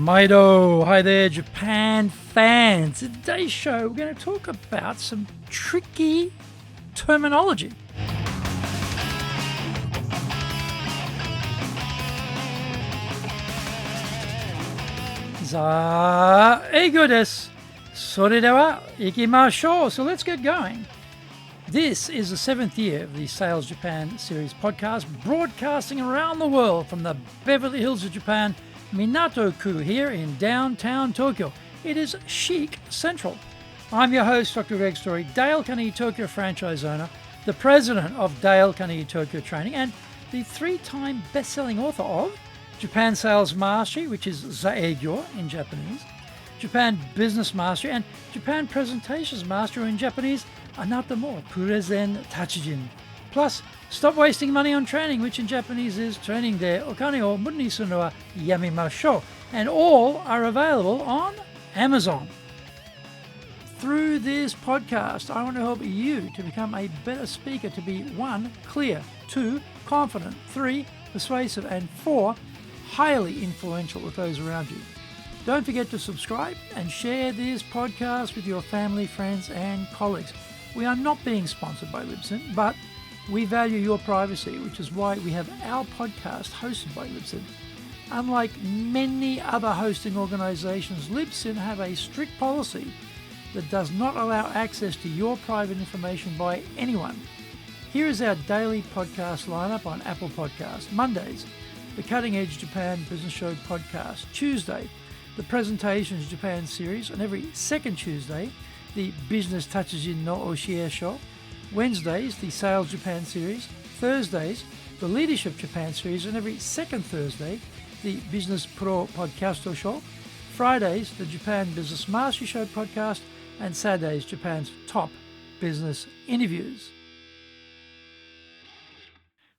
Maido, hi there Japan fans. In today's show we're going to talk about some tricky terminology. Eigo desu. それでは行きましょう. So let's get going. This is the 7th year of the Sales Japan series podcast, broadcasting around the world from the Beverly Hills of Japan, Minato-ku here in downtown Tokyo. It is chic central. I'm your host, Dr. Greg Story, Dale Carnegie Tokyo franchise owner, the president of Dale Carnegie Tokyo Training, and the 3-time best-selling author of Japan Sales Mastery, which is Zaegyo in Japanese, Japan Business Mastery, and Japan Presentations Mastery in Japanese, Anata mo Purezen Tachijin. Plus, Stop Wasting Money on Training, which in Japanese is Training de Okane o Muda ni suru no wa yamimashou. And all are available on Amazon. Through this podcast, I want to help you to become a better speaker, to be 1, clear, 2, confident, 3, persuasive, and 4, highly influential with those around you. Don't forget to subscribe and share this podcast with your family, friends, and colleagues. We are not being sponsored by Libsyn, but we value your privacy, which is why we have our podcast hosted by Libsyn. Unlike many other hosting organizations, Libsyn have a strict policy that does not allow access to your private information by anyone. Here is our daily podcast lineup on Apple Podcasts. Mondays, the Cutting Edge Japan Business Show podcast. Tuesday, the Presentations Japan series, and every second Tuesday, the Business Tachijin no Oshie Show. Wednesdays, the Sales Japan series. Thursdays, the Leadership Japan series, and every second Thursday, the Business Pro Podcasto Show. Fridays, the Japan Business Mastery Show podcast, and Saturdays, Japan's top business interviews.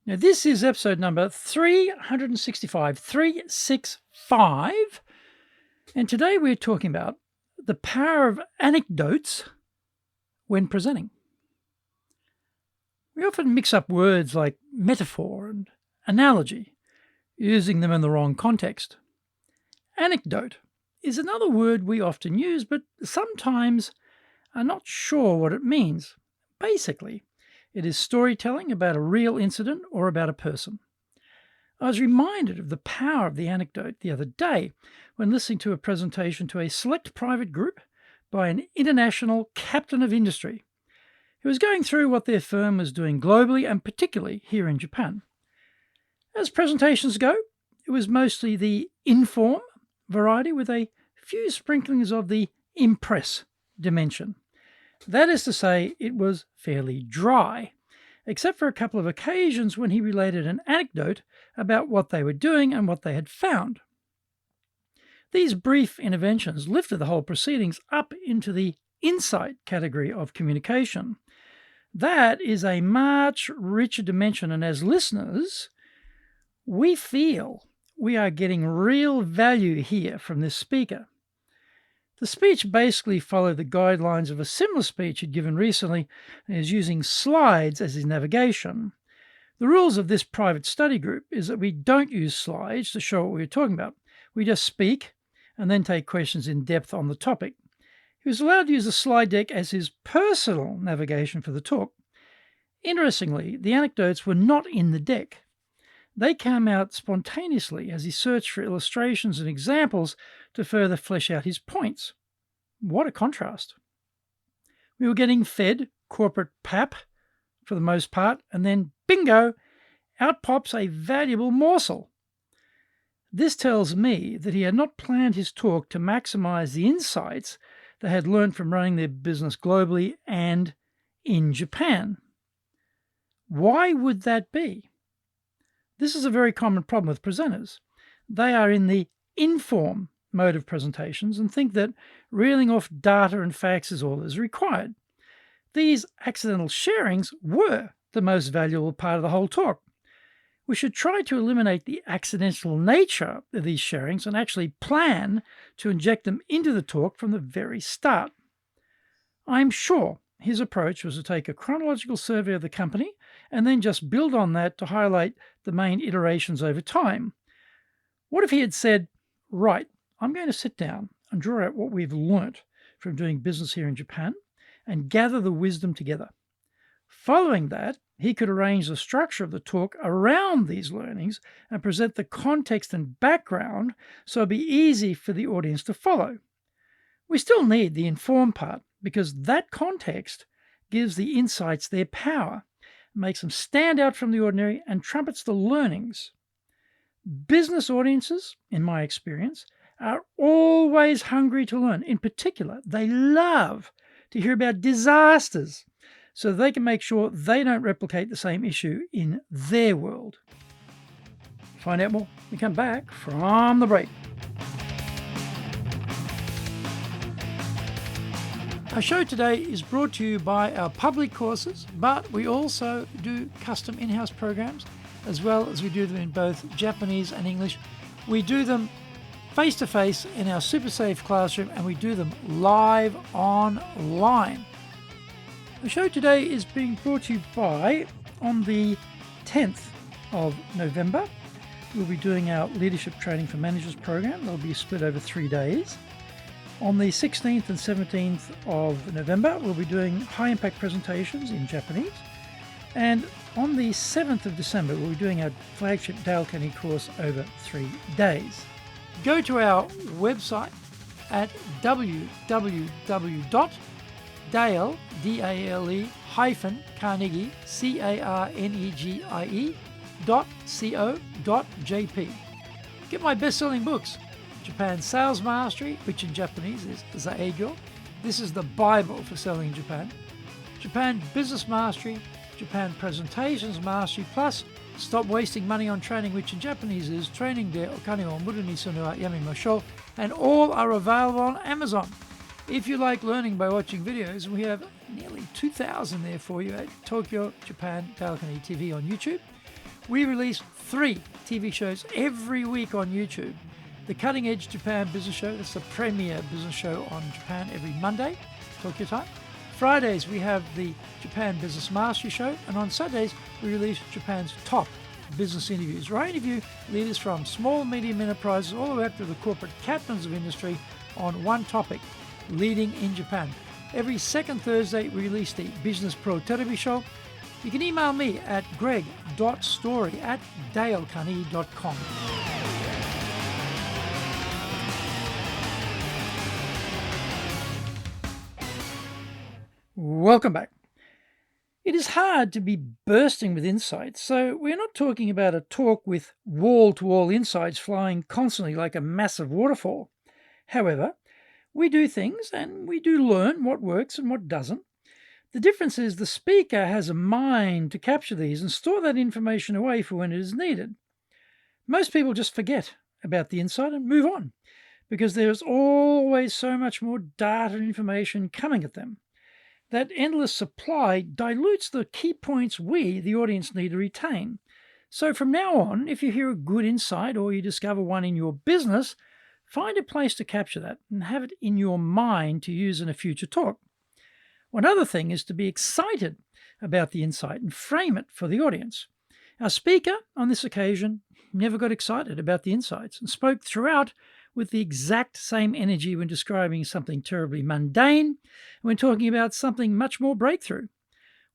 Now, this is episode number 365, and today we're talking about the power of anecdotes when presenting. We often mix up words like metaphor and analogy, using them in the wrong context. Anecdote is another word we often use, but sometimes are not sure what it means. Basically, it is storytelling about a real incident or about a person. I was reminded of the power of the anecdote the other day when listening to a presentation to a select private group by an international captain of industry who was going through what their firm was doing globally and particularly here in Japan. As presentations go, it was mostly the inform variety with a few sprinklings of the impress dimension. That is to say, it was fairly dry, except for a couple of occasions when he related an anecdote about what they were doing and what they had found. These brief interventions lifted the whole proceedings up into the insight category of communication. That is a much richer dimension, and as listeners, we feel we are getting real value here from this speaker. The speech basically followed the guidelines of a similar speech he'd given recently and is using slides as his navigation. The rules of this private study group is that we don't use slides to show what we're talking about. We just speak and then take questions in depth on the topic. He was allowed to use the slide deck as his personal navigation for the talk. Interestingly, the anecdotes were not in the deck. They came out spontaneously as he searched for illustrations and examples to further flesh out his points. What a contrast. We were getting fed corporate pap for the most part, and then bingo, out pops a valuable morsel. This tells me that he had not planned his talk to maximize the insights they had learned from running their business globally and in Japan. Why would that be? This is a very common problem with presenters. They are in the inform mode of presentations and think that reeling off data and facts is all that is required. These accidental sharings were the most valuable part of the whole talk. We should try to eliminate the accidental nature of these sharings and actually plan to inject them into the talk from the very start. I'm sure his approach was to take a chronological survey of the company and then just build on that to highlight the main iterations over time. What if he had said, right, I'm going to sit down and draw out what we've learnt from doing business here in Japan and gather the wisdom together. Following that, he could arrange the structure of the talk around these learnings and present the context and background so it'd be easy for the audience to follow. We still need the informed part because that context gives the insights their power, makes them stand out from the ordinary, and trumpets the learnings. Business audiences, in my experience, are always hungry to learn. In particular, they love to hear about disasters so they can make sure they don't replicate the same issue in their world. Find out more when we come back from the break. Our show today is brought to you by our public courses, but we also do custom in-house programs, as well as we do them in both Japanese and English. We do them face-to-face in our super safe classroom, and we do them live online. The show today is being brought to you by, on the 10th of November, we'll be doing our Leadership Training for Managers program. That'll be split over 3 days. On the 16th and 17th of November, we'll be doing high-impact presentations in Japanese. And on the 7th of December, we'll be doing our flagship Dale Carnegie course over 3 days. Go to our website at www.dale, D-A-L-E, Carnegie, CARNEGIE.co.jp. Get my best-selling books, Japan Sales Mastery, which in Japanese is Zaegyo. This is the Bible for selling in Japan. Japan Business Mastery, Japan Presentations Mastery, plus Stop Wasting Money on Training, which in Japanese is Training de Okane wo Muru ni Sunu wa Yamimashou, and all are available on Amazon. If you like learning by watching videos, we have nearly 2,000 there for you at Tokyo Japan Dale Carnegie TV on YouTube. We release 3 TV shows every week on YouTube. The Cutting Edge Japan Business Show, that's the premier business show on Japan every Monday, Tokyo time. Fridays, we have the Japan Business Mastery Show, and on Saturdays, we release Japan's top business interviews, where I interview leaders from small, medium enterprises all the way up to the corporate captains of industry on one topic, leading in Japan. Every second Thursday, we release the Business Pro Television Show. You can email me at greg.story@dalecarnegie.com. Welcome back. It is hard to be bursting with insights, so we're not talking about a talk with wall-to-wall insights flying constantly like a massive waterfall. However, we do things and we do learn what works and what doesn't. The difference is the speaker has a mind to capture these and store that information away for when it is needed. Most people just forget about the insight and move on because there's always so much more data and information coming at them. That endless supply dilutes the key points we, the audience, need to retain. So from now on, if you hear a good insight or you discover one in your business, find a place to capture that and have it in your mind to use in a future talk. One other thing is to be excited about the insight and frame it for the audience. Our speaker, on this occasion, never got excited about the insights and spoke throughout with the exact same energy when describing something terribly mundane and when talking about something much more breakthrough.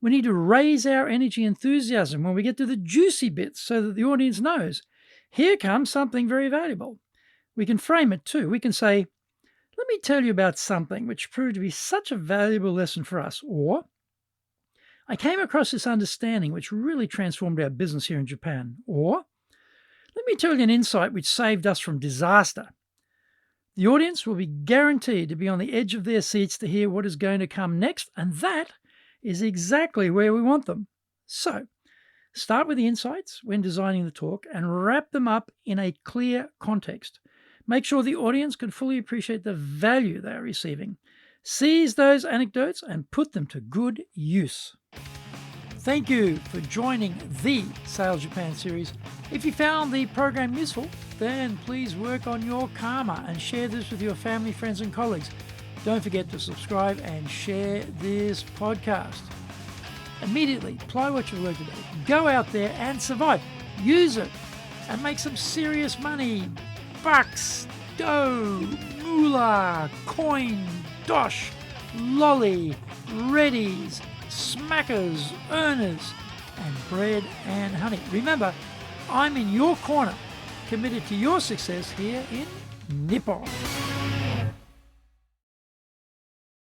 We need to raise our energy enthusiasm when we get to the juicy bits so that the audience knows, here comes something very valuable. We can frame it too. We can say, let me tell you about something which proved to be such a valuable lesson for us. Or, I came across this understanding which really transformed our business here in Japan. Or, let me tell you an insight which saved us from disaster. The audience will be guaranteed to be on the edge of their seats to hear what is going to come next, and that is exactly where we want them. So, start with the insights when designing the talk and wrap them up in a clear context. Make sure the audience can fully appreciate the value they are receiving. Seize those anecdotes and put them to good use. Thank you for joining the Sales Japan series. If you found the program useful, then please work on your karma and share this with your family, friends, and colleagues. Don't forget to subscribe and share this podcast. Immediately apply what you've learned today. Go out there and survive. Use it and make some serious money. Bucks, dough, moolah, coin, dosh, lolly, reddies, smackers, earners, and bread and honey. Remember, I'm in your corner, committed to your success here in Nippon.